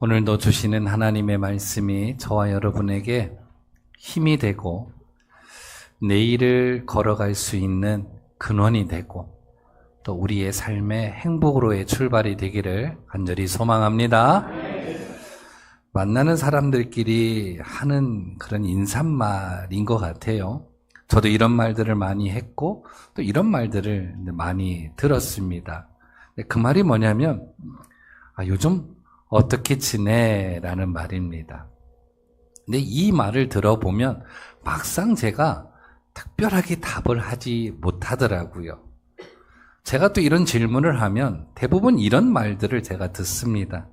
오늘도 주시는 하나님의 말씀이 저와 여러분에게 힘이 되고 내일을 걸어갈 수 있는 근원이 되고 또 우리의 삶의 행복으로의 출발이 되기를 간절히 소망합니다. 만나는 사람들끼리 하는 그런 인사말인 것 같아요. 저도 이런 말들을 많이 했고 또 이런 말들을 많이 들었습니다. 그 말이 뭐냐면 요즘 어떻게 지내? 라는 말입니다. 근데 이 말을 들어보면 막상 제가 특별하게 답을 하지 못하더라고요. 제가 또 이런 질문을 하면 대부분 이런 말들을 제가 듣습니다.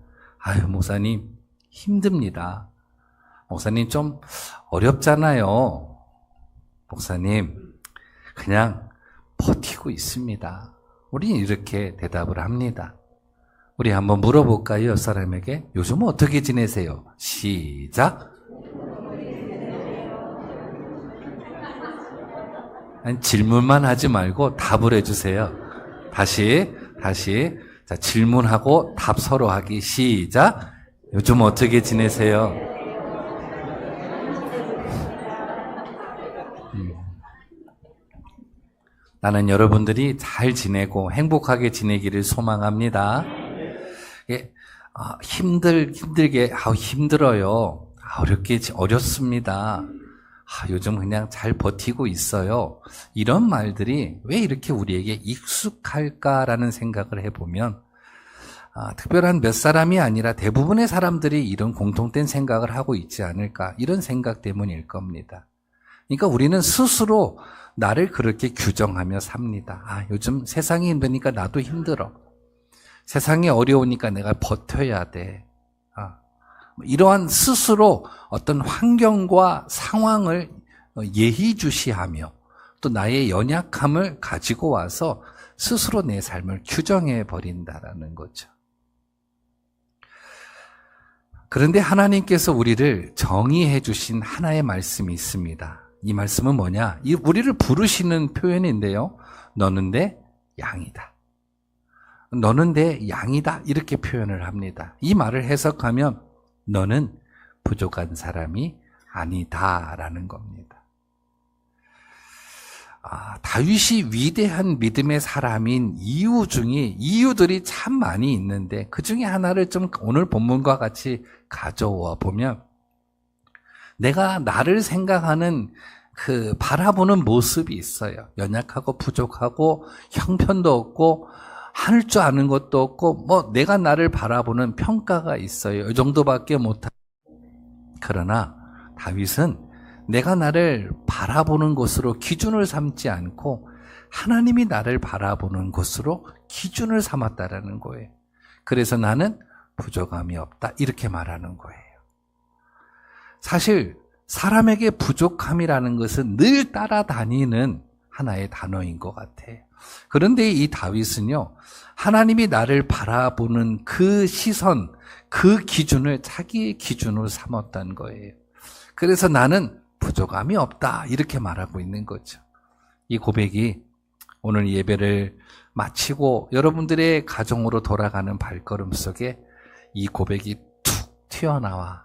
목사님 힘듭니다. 목사님 좀 어렵잖아요. 목사님 그냥 버티고 있습니다. 우리는 이렇게 대답을 합니다. 우리 한번 물어볼까요? 옆 사람에게 요즘 어떻게 지내세요? 시작. 아니, 질문만 하지 말고 답을 해주세요. 다시 자, 질문하고 답 서로 하기 시작. 요즘 어떻게 지내세요? 나는 여러분들이 잘 지내고 행복하게 지내기를 소망합니다. 힘들게 힘들어요. 어렵습니다. 요즘 그냥 잘 버티고 있어요. 이런 말들이 왜 이렇게 우리에게 익숙할까라는 생각을 해보면 특별한 몇 사람이 아니라 대부분의 사람들이 이런 공통된 생각을 하고 있지 않을까, 이런 생각 때문일 겁니다. 그러니까 우리는 스스로 나를 그렇게 규정하며 삽니다. 요즘 세상이 힘드니까 나도 힘들어. 세상이 어려우니까 내가 버텨야 돼. 이러한 스스로 어떤 환경과 상황을 예의주시하며 또 나의 연약함을 가지고 와서 스스로 내 삶을 규정해 버린다라는 거죠. 그런데 하나님께서 우리를 정의해 주신 하나의 말씀이 있습니다. 이 말씀은 뭐냐? 우리를 부르시는 표현인데요. 너는 내 양이다. 너는 내 양이다. 이렇게 표현을 합니다. 이 말을 해석하면 너는 부족한 사람이 아니다라는 겁니다. 다윗이 위대한 믿음의 사람인 이유들이 참 많이 있는데 그 중에 하나를 좀 오늘 본문과 같이 가져와 보면 내가 나를 생각하는 그 바라보는 모습이 있어요. 연약하고 부족하고 형편도 없고 할 줄 아는 것도 없고 내가 나를 바라보는 평가가 있어요. 이 정도밖에 못하고. 그러나 다윗은 내가 나를 바라보는 것으로 기준을 삼지 않고 하나님이 나를 바라보는 것으로 기준을 삼았다라는 거예요. 그래서 나는 부족함이 없다 이렇게 말하는 거예요. 사실 사람에게 부족함이라는 것은 늘 따라다니는 하나의 단어인 것 같아요. 그런데 이 다윗은요, 하나님이 나를 바라보는 그 시선, 그 기준을 자기의 기준으로 삼았다는 거예요. 그래서 나는 부족함이 없다 이렇게 말하고 있는 거죠. 이 고백이 오늘 예배를 마치고 여러분들의 가정으로 돌아가는 발걸음 속에 이 고백이 툭 튀어나와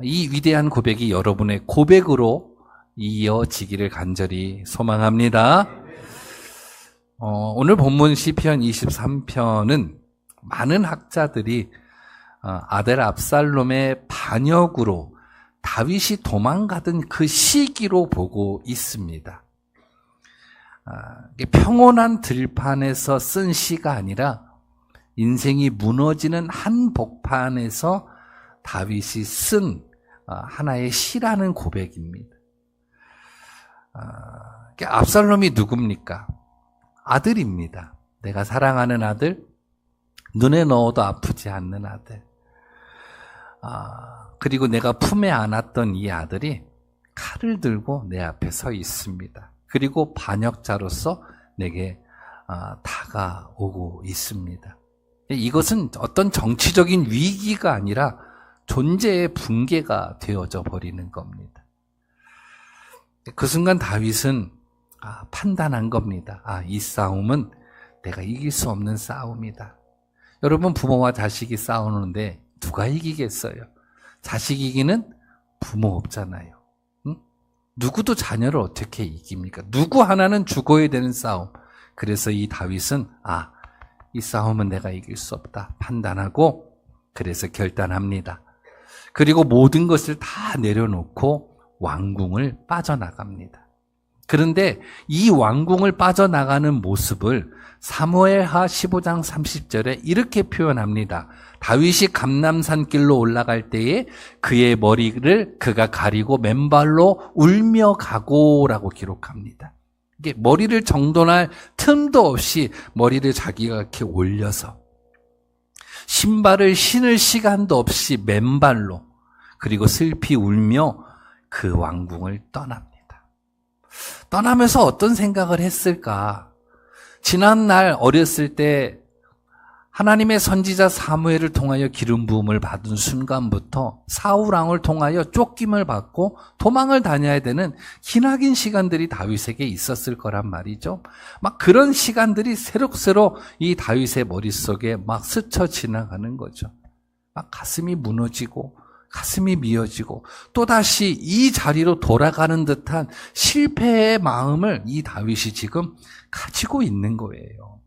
이 위대한 고백이 여러분의 고백으로 이어지기를 간절히 소망합니다. 오늘 본문 시편 23편은 많은 학자들이 아들 압살롬의 반역으로 다윗이 도망가던 그 시기로 보고 있습니다. 평온한 들판에서 쓴 시가 아니라 인생이 무너지는 한복판에서 다윗이 쓴 하나의 시라는 고백입니다. 압살롬이 누굽니까? 아들입니다. 내가 사랑하는 아들, 눈에 넣어도 아프지 않는 아들. 그리고 내가 품에 안았던 이 아들이 칼을 들고 내 앞에 서 있습니다. 그리고 반역자로서 내게 다가오고 있습니다. 이것은 어떤 정치적인 위기가 아니라 존재의 붕괴가 되어져 버리는 겁니다. 그 순간 다윗은 판단한 겁니다. 이 싸움은 내가 이길 수 없는 싸움이다. 여러분 부모와 자식이 싸우는데 누가 이기겠어요? 자식 이기는 부모 없잖아요. 응? 누구도 자녀를 어떻게 이깁니까? 누구 하나는 죽어야 되는 싸움. 그래서 이 다윗은 이 싸움은 내가 이길 수 없다 판단하고 그래서 결단합니다. 그리고 모든 것을 다 내려놓고 왕궁을 빠져나갑니다. 그런데 이 왕궁을 빠져나가는 모습을 사무엘하 15장 30절에 이렇게 표현합니다. 다윗이 감람산 길로 올라갈 때에 그의 머리를 그가 가리고 맨발로 울며 가고라고 기록합니다. 이게 머리를 정돈할 틈도 없이 머리를 자기가 이렇게 올려서 신발을 신을 시간도 없이 맨발로 그리고 슬피 울며 그 왕궁을 떠납니다. 떠나면서 어떤 생각을 했을까? 지난날 어렸을 때 하나님의 선지자 사무엘을 통하여 기름 부음을 받은 순간부터 사울 왕을 통하여 쫓김을 받고 도망을 다녀야 되는 기나긴 시간들이 다윗에게 있었을 거란 말이죠. 막 그런 시간들이 새록새록 이 다윗의 머릿속에 막 스쳐 지나가는 거죠. 막 가슴이 무너지고 가슴이 미어지고 또다시 이 자리로 돌아가는 듯한 실패의 마음을 이 다윗이 지금 가지고 있는 거예요.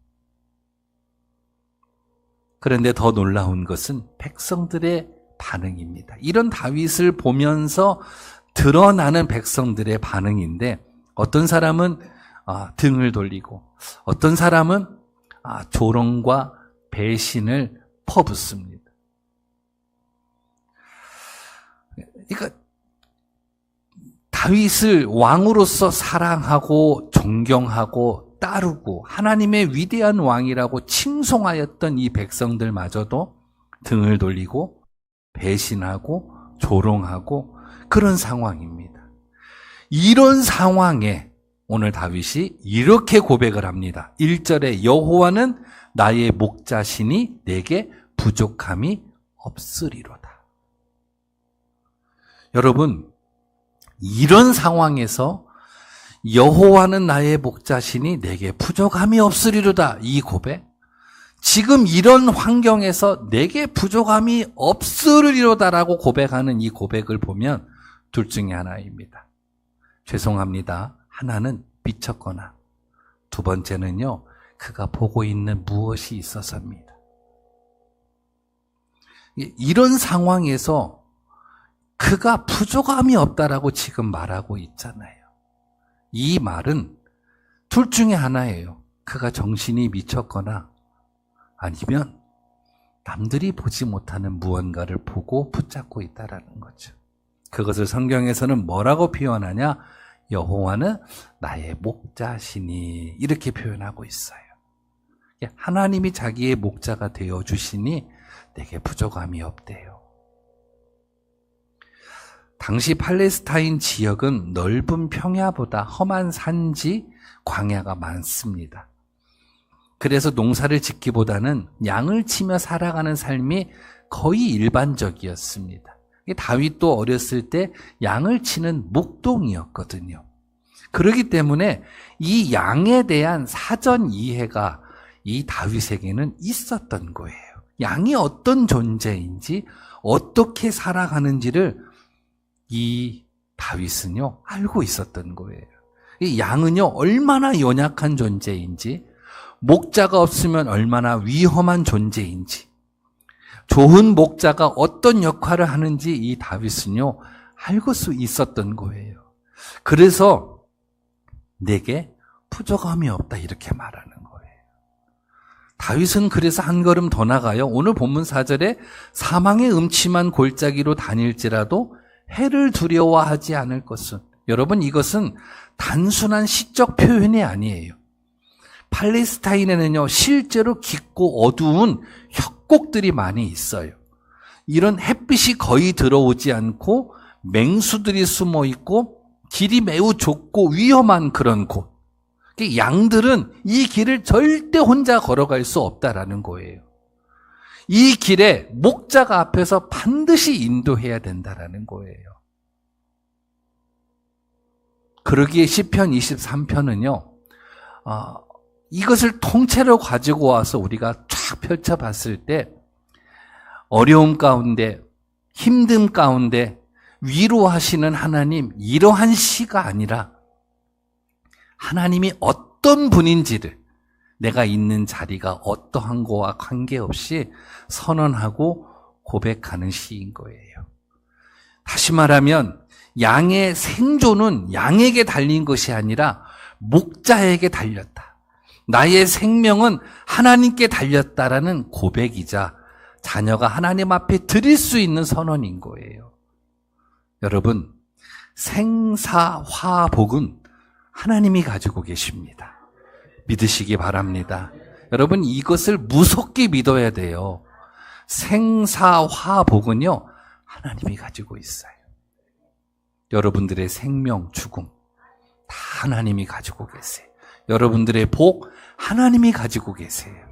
그런데 더 놀라운 것은 백성들의 반응입니다. 이런 다윗을 보면서 드러나는 백성들의 반응인데 어떤 사람은 등을 돌리고 어떤 사람은 조롱과 배신을 퍼붓습니다. 그러니까 다윗을 왕으로서 사랑하고 존경하고 따르고 하나님의 위대한 왕이라고 칭송하였던 이 백성들마저도 등을 돌리고 배신하고 조롱하고 그런 상황입니다. 이런 상황에 오늘 다윗이 이렇게 고백을 합니다. 1절에 여호와는 나의 목자시니 내게 부족함이 없으리로다. 여러분, 이런 상황에서 여호와는 나의 목자시니 내게 부족함이 없으리로다. 이 고백. 지금 이런 환경에서 내게 부족함이 없으리로다라고 고백하는 이 고백을 보면 둘 중에 하나입니다. 죄송합니다. 하나는 미쳤거나 두 번째는요. 그가 보고 있는 무엇이 있어서입니다. 이런 상황에서 그가 부족함이 없다라고 지금 말하고 있잖아요. 이 말은 둘 중에 하나예요. 그가 정신이 미쳤거나 아니면 남들이 보지 못하는 무언가를 보고 붙잡고 있다라는 거죠. 그것을 성경에서는 뭐라고 표현하냐? 여호와는 나의 목자시니 이렇게 표현하고 있어요. 하나님이 자기의 목자가 되어주시니 내게 부족함이 없대요. 당시 팔레스타인 지역은 넓은 평야보다 험한 산지, 광야가 많습니다. 그래서 농사를 짓기보다는 양을 치며 살아가는 삶이 거의 일반적이었습니다. 다윗도 어렸을 때 양을 치는 목동이었거든요. 그렇기 때문에 이 양에 대한 사전 이해가 이 다윗에게는 있었던 거예요. 양이 어떤 존재인지, 어떻게 살아가는지를 이 다윗은요, 알고 있었던 거예요. 이 양은요, 얼마나 연약한 존재인지, 목자가 없으면 얼마나 위험한 존재인지, 좋은 목자가 어떤 역할을 하는지 이 다윗은요, 알고 수 있었던 거예요. 그래서 내게 부족함이 없다 이렇게 말하는 거예요. 다윗은 그래서 한 걸음 더 나가요. 오늘 본문 4절에 사망의 음침한 골짜기로 다닐지라도 해를 두려워하지 않을 것은, 여러분 이것은 단순한 시적 표현이 아니에요. 팔레스타인에는요 실제로 깊고 어두운 협곡들이 많이 있어요. 이런 햇빛이 거의 들어오지 않고 맹수들이 숨어 있고 길이 매우 좁고 위험한 그런 곳. 양들은 이 길을 절대 혼자 걸어갈 수 없다라는 거예요. 이 길에 목자가 앞에서 반드시 인도해야 된다라는 거예요. 그러기에 시편 23편은요. 이것을 통째로 가지고 와서 우리가 쫙 펼쳐봤을 때 어려움 가운데, 힘듦 가운데 위로하시는 하나님, 이러한 시가 아니라 하나님이 어떤 분인지를 내가 있는 자리가 어떠한 거와 관계없이 선언하고 고백하는 시인 거예요. 다시 말하면 양의 생존은 양에게 달린 것이 아니라 목자에게 달렸다. 나의 생명은 하나님께 달렸다라는 고백이자 자녀가 하나님 앞에 드릴 수 있는 선언인 거예요. 여러분, 생사화복은 하나님이 가지고 계십니다. 믿으시기 바랍니다. 여러분, 이것을 무섭게 믿어야 돼요. 생사화복은요, 하나님이 가지고 있어요. 여러분들의 생명, 죽음 다 하나님이 가지고 계세요. 여러분들의 복 하나님이 가지고 계세요.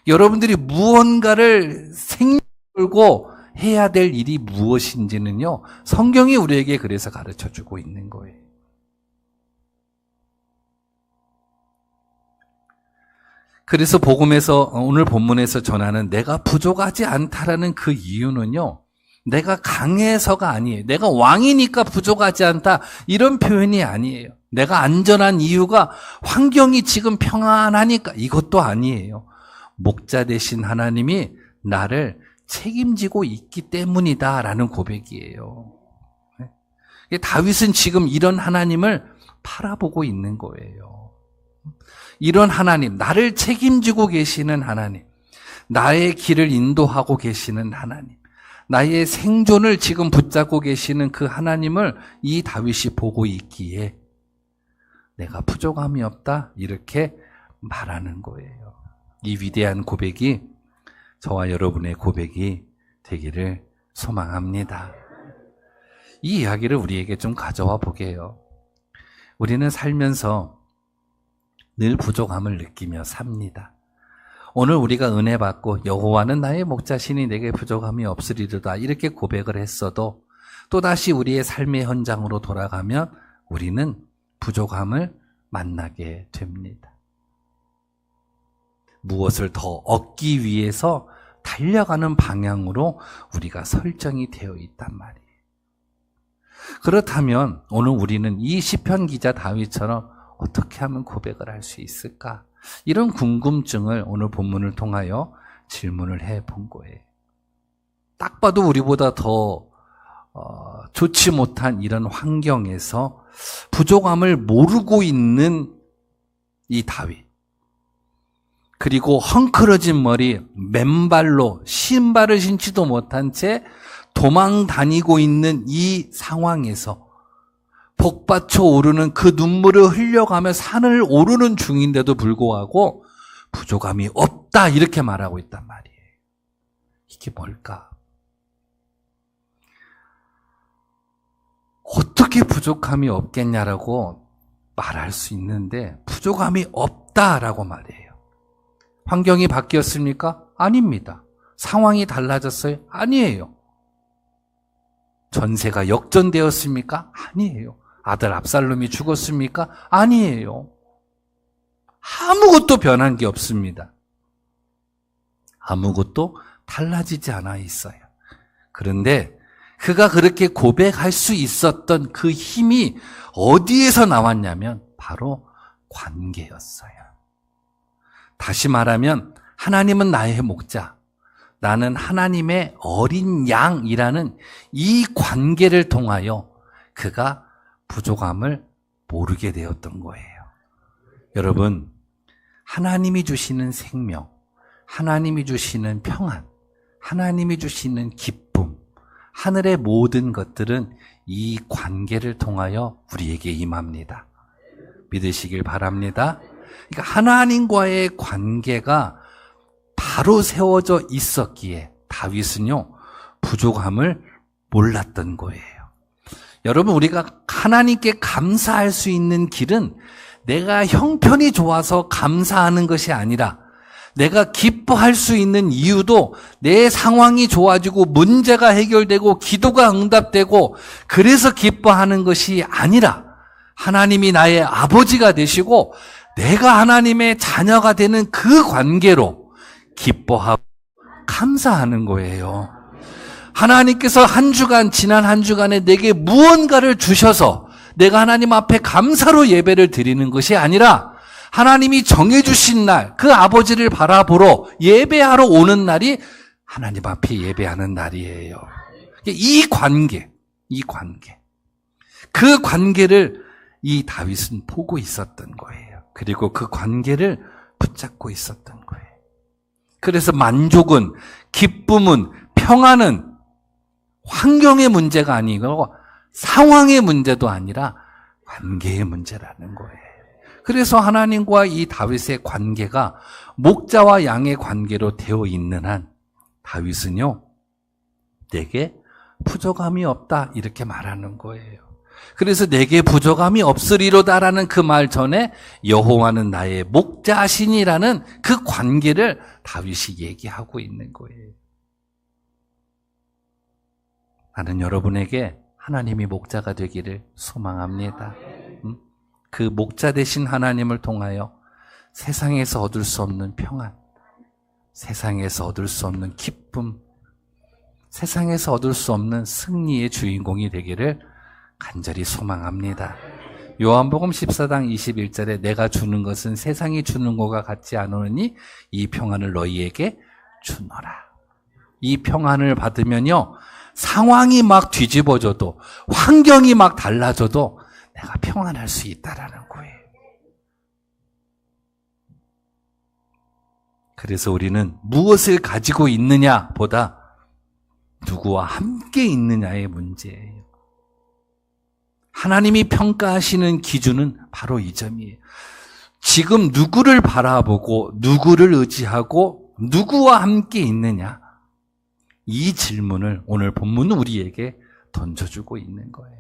여러분들이 무언가를 생각하고 해야 될 일이 무엇인지는요, 성경이 우리에게 그래서 가르쳐주고 있는 거예요. 그래서 복음에서, 오늘 본문에서 전하는 내가 부족하지 않다라는 그 이유는요, 내가 강해서가 아니에요. 내가 왕이니까 부족하지 않다, 이런 표현이 아니에요. 내가 안전한 이유가 환경이 지금 평안하니까, 이것도 아니에요. 목자 되신 하나님이 나를 책임지고 있기 때문이다라는 고백이에요. 다윗은 지금 이런 하나님을 바라보고 있는 거예요. 이런 하나님, 나를 책임지고 계시는 하나님, 나의 길을 인도하고 계시는 하나님, 나의 생존을 지금 붙잡고 계시는 그 하나님을 이 다윗이 보고 있기에 내가 부족함이 없다, 이렇게 말하는 거예요. 이 위대한 고백이 저와 여러분의 고백이 되기를 소망합니다. 이 이야기를 우리에게 좀 가져와 보게요. 우리는 살면서 늘 부족함을 느끼며 삽니다. 오늘 우리가 은혜 받고 여호와는 나의 목자시니 내게 부족함이 없으리로다, 이렇게 고백을 했어도 또다시 우리의 삶의 현장으로 돌아가면 우리는 부족함을 만나게 됩니다. 무엇을 더 얻기 위해서 달려가는 방향으로 우리가 설정이 되어 있단 말이에요. 그렇다면 오늘 우리는 이 시편 기자 다윗처럼 어떻게 하면 고백을 할 수 있을까? 이런 궁금증을 오늘 본문을 통하여 질문을 해본 거예요. 딱 봐도 우리보다 더 좋지 못한 이런 환경에서 부족함을 모르고 있는 이 다윗, 그리고 헝클어진 머리, 맨발로 신발을 신지도 못한 채 도망 다니고 있는 이 상황에서 복받쳐 오르는 그 눈물을 흘려가며 산을 오르는 중인데도 불구하고 부족함이 없다, 이렇게 말하고 있단 말이에요. 이게 뭘까? 어떻게 부족함이 없겠냐라고 말할 수 있는데 부족함이 없다라고 말해요. 환경이 바뀌었습니까? 아닙니다. 상황이 달라졌어요? 아니에요. 전세가 역전되었습니까? 아니에요. 아들 압살롬이 죽었습니까? 아니에요. 아무것도 변한 게 없습니다. 아무것도 달라지지 않아 있어요. 그런데 그가 그렇게 고백할 수 있었던 그 힘이 어디에서 나왔냐면 바로 관계였어요. 다시 말하면 하나님은 나의 목자, 나는 하나님의 어린 양이라는 이 관계를 통하여 그가 부족함을 모르게 되었던 거예요. 여러분, 하나님이 주시는 생명, 하나님이 주시는 평안, 하나님이 주시는 기쁨, 하늘의 모든 것들은 이 관계를 통하여 우리에게 임합니다. 믿으시길 바랍니다. 그러니까 하나님과의 관계가 바로 세워져 있었기에 다윗은요, 부족함을 몰랐던 거예요. 여러분, 우리가 하나님께 감사할 수 있는 길은 내가 형편이 좋아서 감사하는 것이 아니라 내가 기뻐할 수 있는 이유도 내 상황이 좋아지고 문제가 해결되고 기도가 응답되고 그래서 기뻐하는 것이 아니라 하나님이 나의 아버지가 되시고 내가 하나님의 자녀가 되는 그 관계로 기뻐하고 감사하는 거예요. 하나님께서 지난 한 주간에 내게 무언가를 주셔서 내가 하나님 앞에 감사로 예배를 드리는 것이 아니라 하나님이 정해주신 날, 그 아버지를 바라보러 예배하러 오는 날이 하나님 앞에 예배하는 날이에요. 이 관계. 그 관계를 이 다윗은 보고 있었던 거예요. 그리고 그 관계를 붙잡고 있었던 거예요. 그래서 만족은, 기쁨은, 평안은 환경의 문제가 아니고 상황의 문제도 아니라 관계의 문제라는 거예요. 그래서 하나님과 이 다윗의 관계가 목자와 양의 관계로 되어 있는 한 다윗은요, 내게 부족함이 없다 이렇게 말하는 거예요. 그래서 내게 부족함이 없으리로다라는 그 말 전에 여호와는 나의 목자시니라는 그 관계를 다윗이 얘기하고 있는 거예요. 나는 여러분에게 하나님이 목자가 되기를 소망합니다. 그 목자 되신 하나님을 통하여 세상에서 얻을 수 없는 평안, 세상에서 얻을 수 없는 기쁨, 세상에서 얻을 수 없는 승리의 주인공이 되기를 간절히 소망합니다. 요한복음 14장 21절에 내가 주는 것은 세상이 주는 것과 같지 않으니 이 평안을 너희에게 주노라. 이 평안을 받으면요, 상황이 막 뒤집어져도, 환경이 막 달라져도 내가 평안할 수 있다라는 거예요. 그래서 우리는 무엇을 가지고 있느냐 보다 누구와 함께 있느냐의 문제예요. 하나님이 평가하시는 기준은 바로 이 점이에요. 지금 누구를 바라보고 누구를 의지하고 누구와 함께 있느냐, 이 질문을 오늘 본문은 우리에게 던져주고 있는 거예요.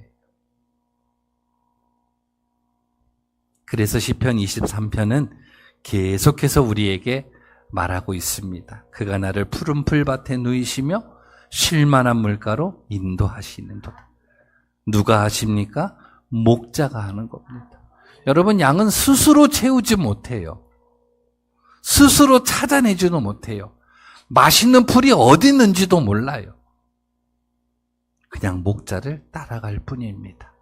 그래서 시편 23편은 계속해서 우리에게 말하고 있습니다. 그가 나를 푸른 풀밭에 누이시며 쉴만한 물가로 인도하시는도다. 누가 하십니까? 목자가 하는 겁니다. 여러분, 양은 스스로 채우지 못해요. 스스로 찾아내지도 못해요. 맛있는 풀이 어디 있는지도 몰라요. 그냥 목자를 따라갈 뿐입니다.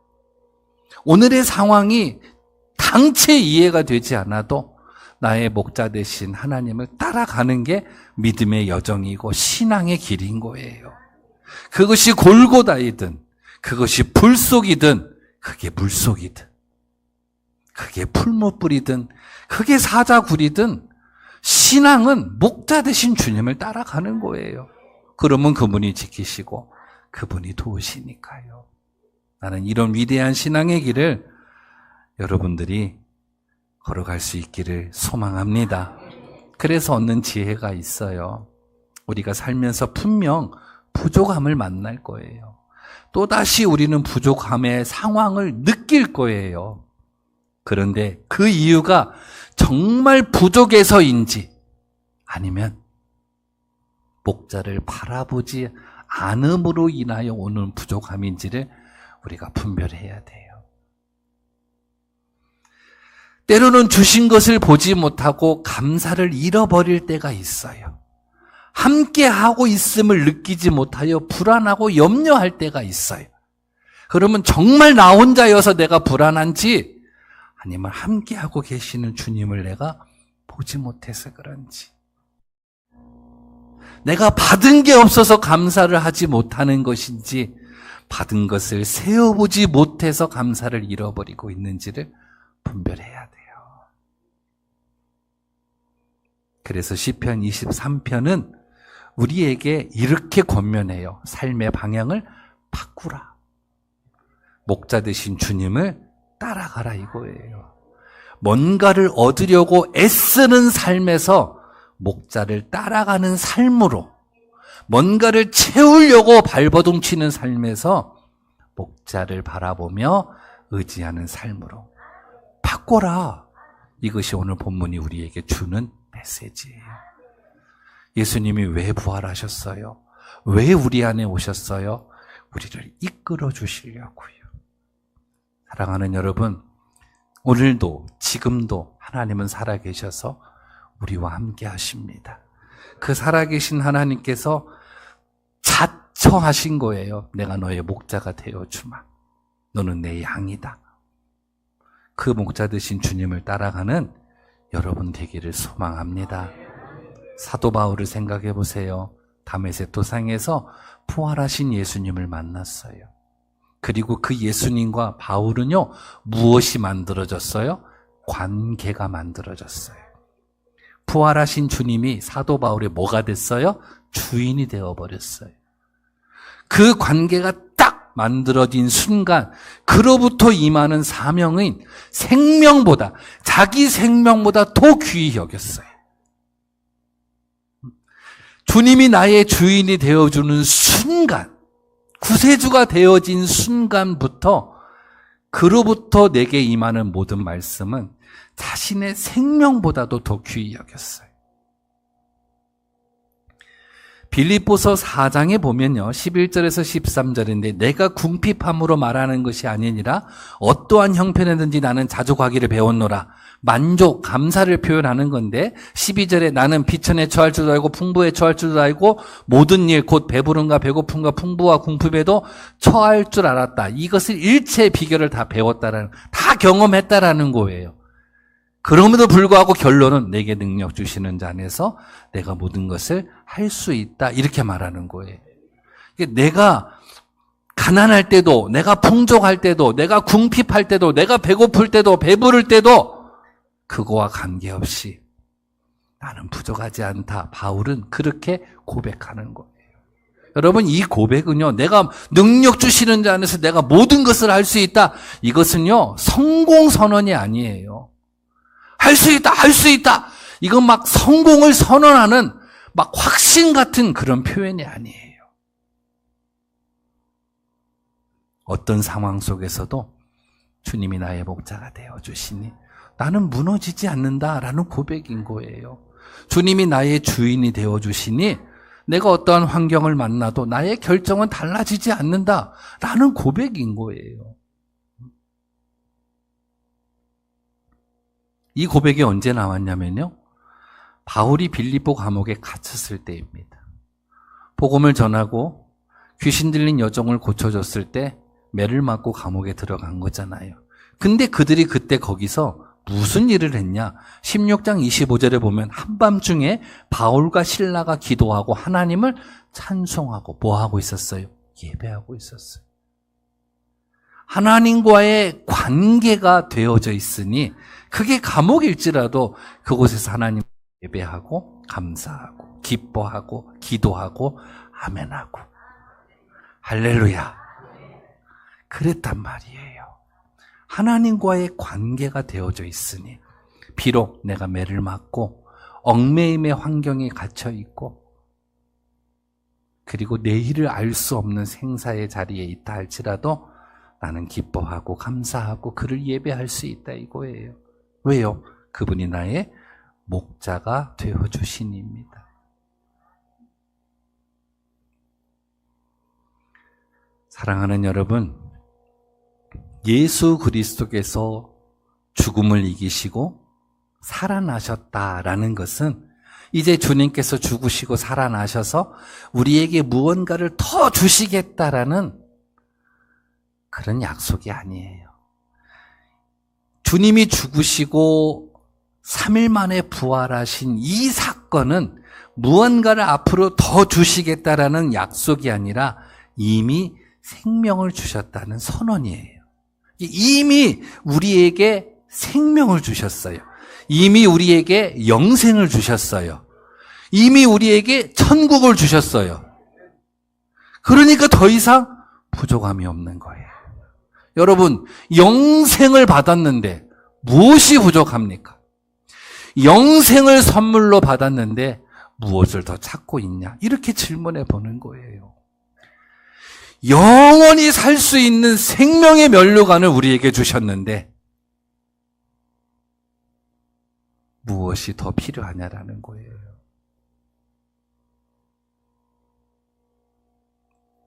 오늘의 상황이 당체 이해가 되지 않아도 나의 목자 되신 하나님을 따라가는 게 믿음의 여정이고 신앙의 길인 거예요. 그것이 골고다이든, 그것이 불 속이든, 그게 물 속이든, 그게 풀무불이든, 그게 사자굴이든, 신앙은 목자 되신 주님을 따라가는 거예요. 그러면 그분이 지키시고 그분이 도우시니까요. 나는 이런 위대한 신앙의 길을 여러분들이 걸어갈 수 있기를 소망합니다. 그래서 얻는 지혜가 있어요. 우리가 살면서 분명 부족함을 만날 거예요. 또다시 우리는 부족함의 상황을 느낄 거예요. 그런데 그 이유가 정말 부족해서인지 아니면 목자를 바라보지 않음으로 인하여 오는 부족함인지를 우리가 분별해야 돼요. 때로는 주신 것을 보지 못하고 감사를 잃어버릴 때가 있어요. 함께 하고 있음을 느끼지 못하여 불안하고 염려할 때가 있어요. 그러면 정말 나 혼자여서 내가 불안한지, 아니면 함께 하고 계시는 주님을 내가 보지 못해서 그런지, 내가 받은 게 없어서 감사를 하지 못하는 것인지, 받은 것을 세어보지 못해서 감사를 잃어버리고 있는지를 분별해야 돼요. 그래서 시편 23편은 우리에게 이렇게 권면해요. 삶의 방향을 바꾸라. 목자 되신 주님을 따라가라 이거예요. 뭔가를 얻으려고 애쓰는 삶에서 목자를 따라가는 삶으로, 뭔가를 채우려고 발버둥 치는 삶에서 목자를 바라보며 의지하는 삶으로 바꿔라. 이것이 오늘 본문이 우리에게 주는 메시지예요. 예수님이 왜 부활하셨어요? 왜 우리 안에 오셨어요? 우리를 이끌어 주시려고요. 사랑하는 여러분, 오늘도 지금도 하나님은 살아계셔서 우리와 함께 하십니다. 그 살아계신 하나님께서 자처하신 거예요. 내가 너의 목자가 되어주마. 너는 내 양이다. 그 목자 되신 주님을 따라가는 여러분 되기를 소망합니다. 사도 바울을 생각해 보세요. 다메섹 도상에서 부활하신 예수님을 만났어요. 그리고 그 예수님과 바울은요, 무엇이 만들어졌어요? 관계가 만들어졌어요. 부활하신 주님이 사도 바울의 뭐가 됐어요? 주인이 되어버렸어요. 그 관계가 딱 만들어진 순간, 그로부터 임하는 사명은 생명보다, 자기 생명보다 더 귀히 여겼어요. 주님이 나의 주인이 되어주는 순간, 구세주가 되어진 순간부터 그로부터 내게 임하는 모든 말씀은 자신의 생명보다도 더 귀히 여겼어요. 빌립보서 4장에 보면요, 11절에서 13절인데 내가 궁핍함으로 말하는 것이 아니니라 어떠한 형편이든지 나는 자족하기를 배웠노라. 만족, 감사를 표현하는 건데 12절에 나는 비천에 처할 줄도 알고 풍부에 처할 줄도 알고 모든 일 곧 배부름과 배고픔과 풍부와 궁핍에도 처할 줄 알았다. 이것을 일체의 비결을 다 배웠다라는, 다 경험했다라는 거예요. 그럼에도 불구하고 결론은 내게 능력 주시는 자 안에서 내가 모든 것을 할 수 있다. 이렇게 말하는 거예요. 내가 가난할 때도, 내가 풍족할 때도, 내가 궁핍할 때도, 내가 배고플 때도, 배부를 때도 그거와 관계없이 나는 부족하지 않다. 바울은 그렇게 고백하는 거예요. 여러분, 이 고백은요, 내가 능력 주시는 자 안에서 내가 모든 것을 할 수 있다. 이것은요, 성공 선언이 아니에요. 할 수 있다, 할 수 있다. 이건 막 성공을 선언하는 막 확신 같은 그런 표현이 아니에요. 어떤 상황 속에서도 주님이 나의 목자가 되어주시니 나는 무너지지 않는다라는 고백인 거예요. 주님이 나의 주인이 되어주시니 내가 어떠한 환경을 만나도 나의 결정은 달라지지 않는다라는 고백인 거예요. 이 고백이 언제 나왔냐면요, 바울이 빌립보 감옥에 갇혔을 때입니다. 복음을 전하고 귀신 들린 여종을 고쳐줬을 때 매를 맞고 감옥에 들어간 거잖아요. 근데 그들이 그때 거기서 무슨 일을 했냐? 16장 25절에 보면 한밤중에 바울과 실라가 기도하고 하나님을 찬송하고 뭐 하고 있었어요? 예배하고 있었어요. 하나님과의 관계가 되어져 있으니 그게 감옥일지라도 그곳에서 하나님 예배하고 감사하고 기뻐하고 기도하고 아멘하고 할렐루야. 그랬단 말이에요. 하나님과의 관계가 되어져 있으니 비록 내가 매를 맞고 얽매임의 환경에 갇혀 있고 그리고 내일을 알 수 없는 생사의 자리에 있다 할지라도 나는 기뻐하고 감사하고 그를 예배할 수 있다 이거예요. 왜요? 그분이 나의 목자가 되어주시니입니다. 사랑하는 여러분, 예수 그리스도께서 죽음을 이기시고 살아나셨다라는 것은 이제 주님께서 죽으시고 살아나셔서 우리에게 무언가를 더 주시겠다라는 그런 약속이 아니에요. 주님이 죽으시고 3일 만에 부활하신 이 사건은 무언가를 앞으로 더 주시겠다라는 약속이 아니라 이미 생명을 주셨다는 선언이에요. 이미 우리에게 생명을 주셨어요. 이미 우리에게 영생을 주셨어요. 이미 우리에게 천국을 주셨어요. 그러니까 더 이상 부족함이 없는 거예요. 여러분, 영생을 받았는데 무엇이 부족합니까? 영생을 선물로 받았는데 무엇을 더 찾고 있냐? 이렇게 질문해 보는 거예요. 영원히 살 수 있는 생명의 면류관을 우리에게 주셨는데 무엇이 더 필요하냐라는 거예요.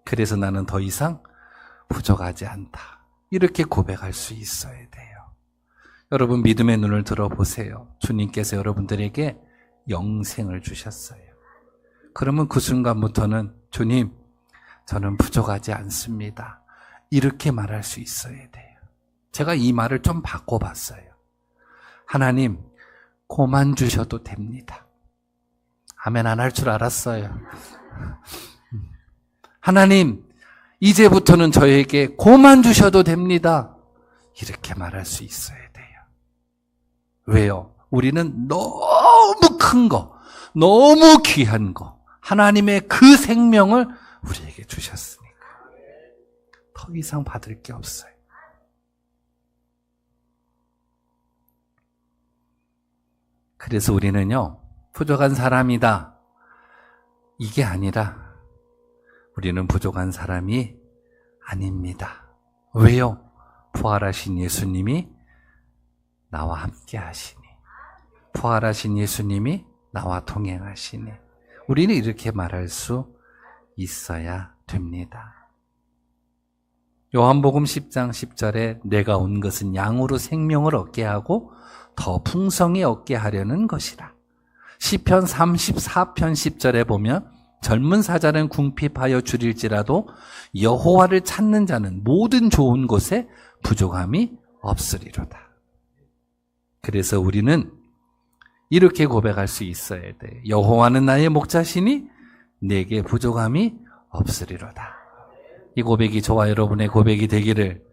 그래서 나는 더 이상 부족하지 않다. 이렇게 고백할 수 있어야 돼요. 여러분, 믿음의 눈을 들어보세요. 주님께서 여러분들에게 영생을 주셨어요. 그러면 그 순간부터는 주님, 저는 부족하지 않습니다. 이렇게 말할 수 있어야 돼요. 제가 이 말을 좀 바꿔봤어요. 하나님, 고만 주셔도 됩니다. 아멘 안 할 줄 알았어요. 하나님, 이제부터는 저에게 고만 주셔도 됩니다. 이렇게 말할 수 있어야 돼요. 왜요? 우리는 너무 큰 거, 너무 귀한 거, 하나님의 그 생명을 우리에게 주셨으니까 더 이상 받을 게 없어요. 그래서 우리는요, 부족한 사람이다. 이게 아니라 우리는 부족한 사람이 아닙니다. 왜요? 부활하신 예수님이 나와 함께 하시니, 부활하신 예수님이 나와 동행하시니, 우리는 이렇게 말할 수 있어야 됩니다. 요한복음 10장 10절에 내가 온 것은 양으로 생명을 얻게 하고 더 풍성히 얻게 하려는 것이라. 시편 34편 10절에 보면 젊은 사자는 궁핍하여 줄일지라도 여호와를 찾는 자는 모든 좋은 곳에 부족함이 없으리로다. 그래서 우리는 이렇게 고백할 수 있어야 돼. 여호와는 나의 목자시니 내게 부족함이 없으리로다. 이 고백이 저와 여러분의 고백이 되기를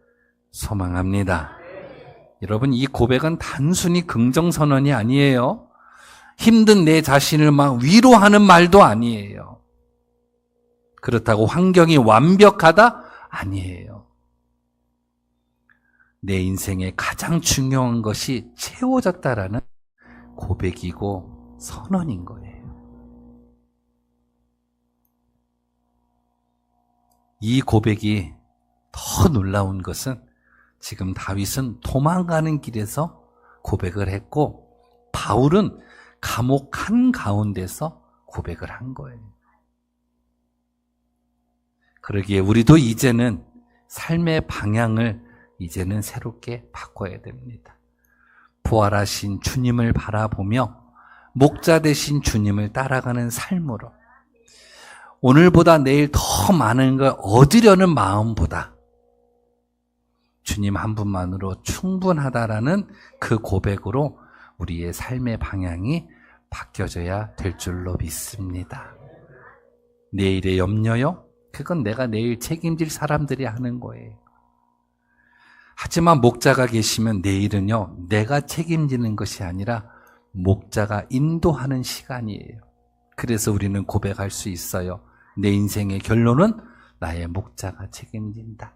소망합니다. 여러분, 이 고백은 단순히 긍정선언이 아니에요. 힘든 내 자신을 막 위로하는 말도 아니에요. 그렇다고 환경이 완벽하다? 아니에요. 내 인생에 가장 중요한 것이 채워졌다라는 고백이고 선언인 거예요. 이 고백이 더 놀라운 것은 지금 다윗은 도망가는 길에서 고백을 했고 바울은 감옥 한가운데서 고백을 한 거예요. 그러기에 우리도 이제는 삶의 방향을 이제는 새롭게 바꿔야 됩니다. 부활하신 주님을 바라보며 목자 되신 주님을 따라가는 삶으로 오늘보다 내일 더 많은 걸 얻으려는 마음보다 주님 한 분만으로 충분하다라는 그 고백으로 우리의 삶의 방향이 바뀌어져야 될 줄로 믿습니다. 내일의 염려요? 그건 내가 내일 책임질 사람들이 하는 거예요. 하지만 목자가 계시면 내일은요, 내가 책임지는 것이 아니라 목자가 인도하는 시간이에요. 그래서 우리는 고백할 수 있어요. 내 인생의 결론은 나의 목자가 책임진다.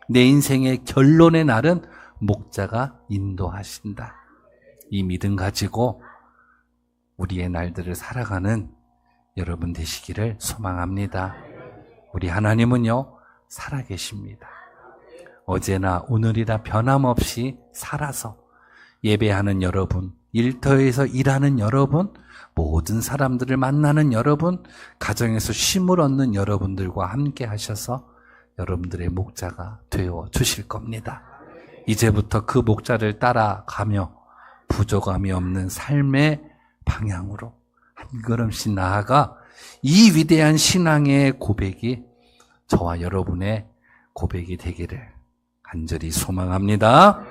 내 인생의 결론의 날은 목자가 인도하신다. 이 믿음 가지고 우리의 날들을 살아가는 여러분 되시기를 소망합니다. 우리 하나님은요, 살아계십니다. 어제나 오늘이라 변함없이 살아서 예배하는 여러분, 일터에서 일하는 여러분, 모든 사람들을 만나는 여러분, 가정에서 쉼을 얻는 여러분들과 함께 하셔서 여러분들의 목자가 되어 주실 겁니다. 이제부터 그 목자를 따라가며 부족함이 없는 삶의 방향으로 한 걸음씩 나아가 이 위대한 신앙의 고백이 저와 여러분의 고백이 되기를 간절히 소망합니다.